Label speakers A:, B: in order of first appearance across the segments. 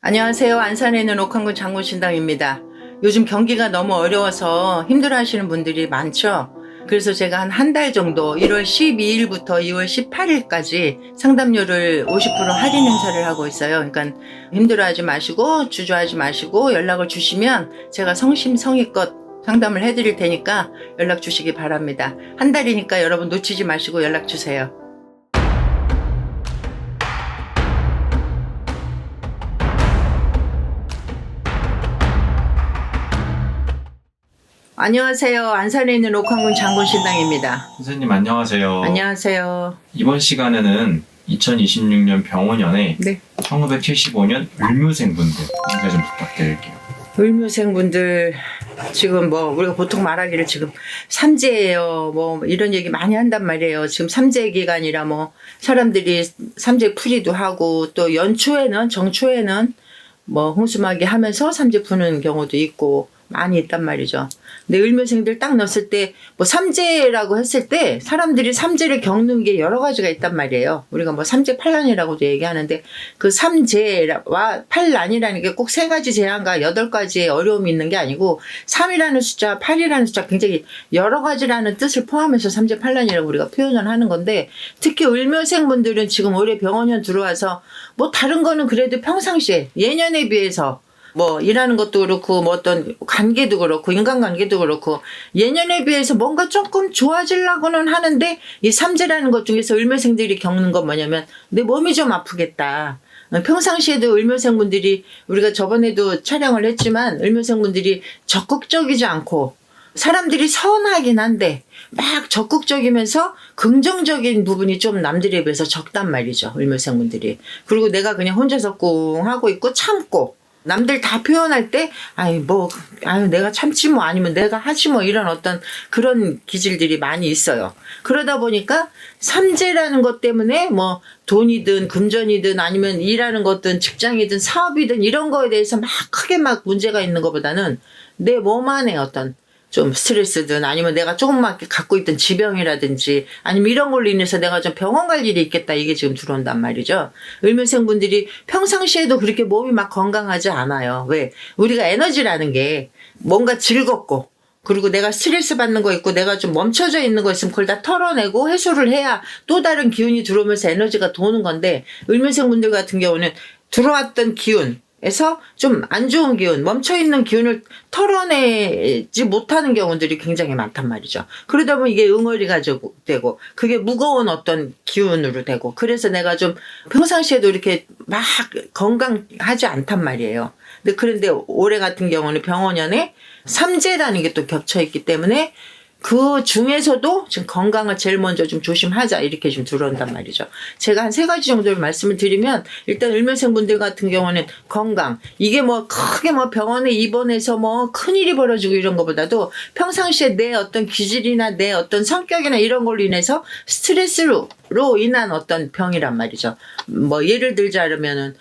A: 안녕하세요. 안산에 있는 옥황군 장군신당입니다. 요즘 경기가 너무 어려워서 힘들어하시는 분들이 많죠. 그래서 제가 한 달 정도 1월 12일부터 2월 18일까지 상담료를 50% 할인 행사를 하고 있어요. 그러니까 힘들어하지 마시고 주저하지 마시고 연락을 주시면 제가 성심성의껏 상담을 해드릴 테니까 연락 주시기 바랍니다. 한 달이니까 여러분 놓치지 마시고 연락 주세요. 안녕하세요. 안산에 있는 옥황군 장군신당입니다.
B: 선생님 안녕하세요.
A: 안녕하세요.
B: 이번 시간에는 2026년 병원연의
A: 네.
B: 1975년 을묘생분들 인사 좀 부탁드릴게요.
A: 을묘생분들 지금 우리가 보통 말하기를 지금 삼재예요. 이런 얘기 많이 한단 말이에요. 지금 삼재 기간이라 사람들이 삼재 풀이도 하고 또 연초에는 정초에는 홍수막이 하면서 삼재 푸는 경우도 있고 많이 있단 말이죠. 근데 을묘생들 딱 넣었을 때 삼재라고 했을 때 사람들이 삼재를 겪는 게 여러 가지가 있단 말이에요. 우리가 삼재 팔란이라고도 얘기하는데 그 삼재와 팔란이라는 게 꼭 3가지 재앙과 8가지의 어려움이 있는 게 아니고 3이라는 숫자, 8이라는 숫자 굉장히 여러 가지라는 뜻을 포함해서 삼재 팔란이라고 우리가 표현을 하는 건데 특히 을묘생분들은 지금 올해 병원연 들어와서 다른 거는 그래도 평상시에 예년에 비해서 일하는 것도 그렇고 어떤 관계도 그렇고 인간관계도 그렇고 예년에 비해서 뭔가 조금 좋아지려고는 하는데 이 삼재라는 것 중에서 을묘생들이 겪는 건 뭐냐면 내 몸이 좀 아프겠다. 평상시에도 을묘생분들이 우리가 저번에도 촬영을 했지만 을묘생분들이 적극적이지 않고 사람들이 선하긴 한데 막 적극적이면서 긍정적인 부분이 좀 남들에 비해서 적단 말이죠. 을묘생분들이. 그리고 내가 그냥 혼자서 꿍 하고 있고 참고 남들 다 표현할 때 내가 참지 아니면 내가 하지 이런 어떤 그런 기질들이 많이 있어요. 그러다 보니까 삼재라는 것 때문에 돈이든 금전이든 아니면 일하는 것든 직장이든 사업이든 이런 거에 대해서 크게 문제가 있는 것보다는 내 몸 안에 어떤 좀 스트레스든 아니면 내가 조금만 갖고 있던 지병이라든지 아니면 이런 걸로 인해서 내가 좀 병원 갈 일이 있겠다 이게 지금 들어온단 말이죠. 을묘생분들이 평상시에도 그렇게 몸이 건강하지 않아요. 왜? 우리가 에너지라는 게 뭔가 즐겁고 그리고 내가 스트레스 받는 거 있고 내가 좀 멈춰져 있는 거 있으면 그걸 다 털어내고 해소를 해야 또 다른 기운이 들어오면서 에너지가 도는 건데 을묘생분들 같은 경우는 들어왔던 기운 에서 좀 안 좋은 기운, 멈춰있는 기운을 털어내지 못하는 경우들이 굉장히 많단 말이죠. 그러다 보면 이게 응어리가 되고 그게 무거운 어떤 기운으로 되고 그래서 내가 좀 평상시에도 이렇게 건강하지 않단 말이에요. 그런데 올해 같은 경우는 병원연에 삼재라는 게 또 겹쳐있기 때문에 그 중에서도 지금 건강을 제일 먼저 좀 조심하자 이렇게 좀 들어온단 말이죠. 제가 한 3가지 정도를 말씀을 드리면 일단 을묘생분들 같은 경우는 건강 이게 크게 병원에 입원해서 큰일이 벌어지고 이런 것보다도 평상시에 내 어떤 기질이나 내 어떤 성격이나 이런 걸로 인해서 스트레스로 인한 어떤 병이란 말이죠. 예를 들자면은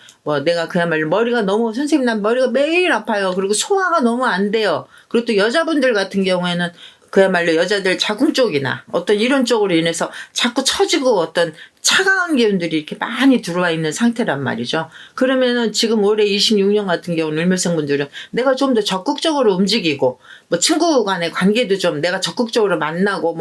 A: 내가 그야말로 선생님 난 머리가 매일 아파요. 그리고 소화가 너무 안 돼요. 그리고 또 여자분들 같은 경우에는 그야말로 여자들 자궁 쪽이나 어떤 이런 쪽으로 인해서 자꾸 처지고 어떤 차가운 기운들이 이렇게 많이 들어와 있는 상태란 말이죠. 그러면은 지금 올해 26년 같은 경우는 을묘생분들은 내가 좀 더 적극적으로 움직이고 친구 간의 관계도 좀 내가 적극적으로 만나고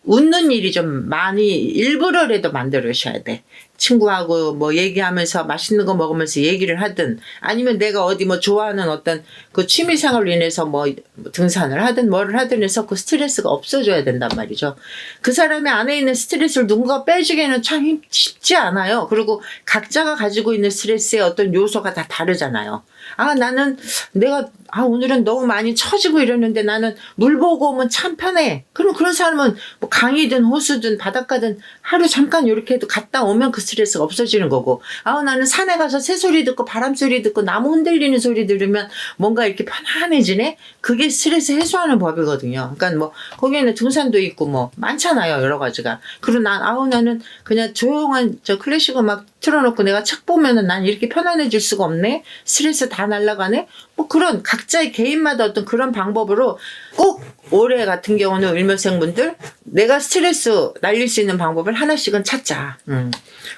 A: 웃는 일이 좀 많이 일부러라도 만들으셔야 돼. 친구하고 얘기하면서 맛있는 거 먹으면서 얘기를 하든 아니면 내가 어디 좋아하는 어떤 그 취미 생활로 인해서 등산을 하든 뭐를 하든 해서 그 스트레스가 없어져야 된단 말이죠. 그 사람의 안에 있는 스트레스를 누군가 빼주기에는 참 쉽지 않아요. 그리고 각자가 가지고 있는 스트레스의 어떤 요소가 다 다르잖아요. 나는 내가 오늘은 너무 많이 처지고 이러는데 나는 물 보고 오면 참 편해. 그럼 그런 사람은 강이든 호수든 바닷가든 하루 잠깐 이렇게 해도 갔다 오면 그 스트레스가 없어지는 거고 나는 산에 가서 새소리 듣고 바람소리 듣고 나무 흔들리는 소리 들으면 뭔가 이렇게 편안해지네. 그게 스트레스 해소하는 법이거든요. 그러니까 거기에는 등산도 있고 많잖아요. 여러 가지가. 그리고 나는 그냥 조용한 클래식 음악 틀어놓고 내가 책 보면은 난 이렇게 편안해질 수가 없네. 스트레스 다 날아가네. 그런 각자의 개인마다 어떤 그런 방법으로 꼭 올해 같은 경우는 을묘생분들 내가 스트레스 날릴 수 있는 방법을 하나씩은 찾자.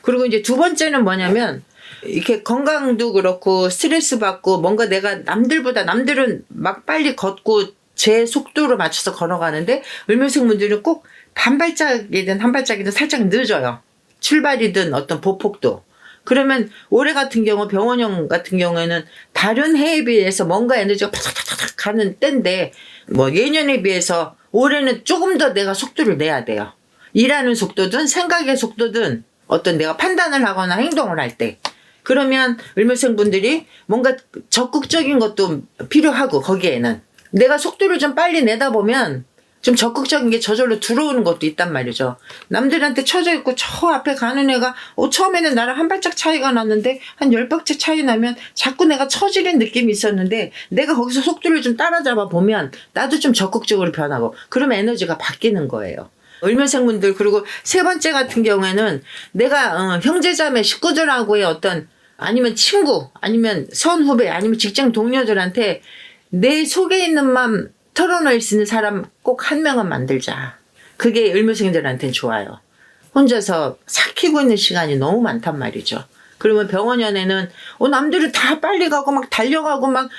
A: 그리고 이제 두 번째는 뭐냐면 이렇게 건강도 그렇고 스트레스 받고 뭔가 내가 남들은 막 빨리 걷고 제 속도로 맞춰서 걸어가는데 을묘생 분들은 꼭 반발짝이든 한 발짝이든 살짝 늦어요. 출발이든 어떤 보폭도. 그러면 올해 같은 경우 병원형 같은 경우에는 다른 해에 비해서 뭔가 에너지가 파닥파닥 가는 때인데 뭐 예년에 비해서 올해는 조금 더 내가 속도를 내야 돼요. 일하는 속도든 생각의 속도든 어떤 내가 판단을 하거나 행동을 할 때. 그러면 을묘생 분들이 뭔가 적극적인 것도 필요하고 거기에는 내가 속도를 좀 빨리 내다 보면 좀 적극적인 게 저절로 들어오는 것도 있단 말이죠. 남들한테 처져 있고 저 앞에 가는 애가 처음에는 나랑 한 발짝 차이가 났는데 한 10발짝 차이 나면 자꾸 내가 처지는 느낌이 있었는데 내가 거기서 속도를 좀 따라잡아 보면 나도 좀 적극적으로 변하고 그러면 에너지가 바뀌는 거예요. 을묘생분들 그리고 세 번째 같은 경우에는 내가 형제자매 식구들하고의 어떤 아니면 친구 아니면 선후배 아니면 직장 동료들한테 내 속에 있는 맘 털어놓을 수 있는 사람 꼭 한 명은 만들자. 그게 을묘생들한테는 좋아요. 혼자서 삭히고 있는 시간이 너무 많단 말이죠. 그러면 병원연애는 남들은 다 빨리 가고 막 달려가고 막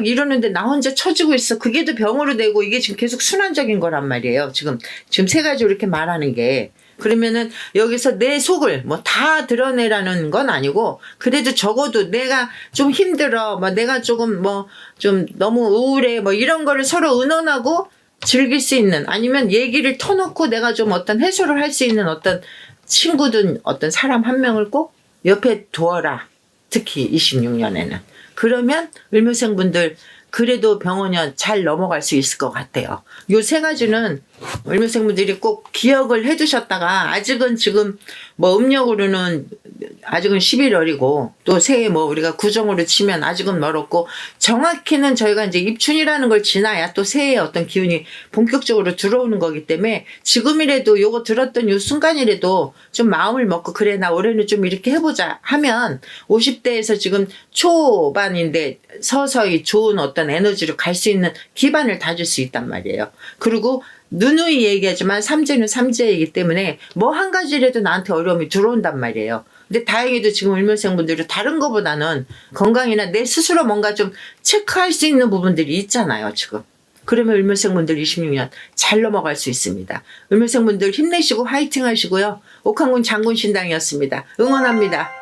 A: 이러는데 나 혼자 처지고 있어. 그게 더 병으로 되고 이게 지금 계속 순환적인 거란 말이에요. 지금 세 가지로 이렇게 말하는 게. 그러면은 여기서 내 속을 뭐 다 드러내라는 건 아니고 그래도 적어도 내가 좀 힘들어 내가 조금 좀 너무 우울해 이런 거를 서로 의논하고 즐길 수 있는 아니면 얘기를 터놓고 내가 좀 어떤 해소를 할 수 있는 어떤 친구든 어떤 사람 한 명을 꼭 옆에 두어라. 특히 26년에는. 그러면 을묘생분들 그래도 병원연 잘 넘어갈 수 있을 것 같아요. 요 세 가지는 을묘생분들이 꼭 기억을 해두셨다가 아직은 지금 음력으로는 아직은 11월이고 또 새해 우리가 구정으로 치면 아직은 멀었고 정확히는 저희가 이제 입춘이라는 걸 지나야 또 새해의 어떤 기운이 본격적으로 들어오는 거기 때문에 지금이라도 요거 들었던 요 순간이라도 좀 마음을 먹고 그래 나 올해는 좀 이렇게 해보자 하면 50대에서 지금 초반인데 서서히 좋은 어떤 에너지로 갈 수 있는 기반을 다질 수 있단 말이에요. 그리고 누누이 얘기하지만 삼재는 삼재이기 때문에 한 가지라도 나한테 어려움이 들어온단 말이에요. 근데 다행히도 지금 을묘생분들은 다른 거보다는 건강이나 내 스스로 뭔가 좀 체크할 수 있는 부분들이 있잖아요, 지금. 그러면 을묘생분들 26년 잘 넘어갈 수 있습니다. 을묘생분들 힘내시고 화이팅 하시고요. 옥황군 장군신당이었습니다. 응원합니다.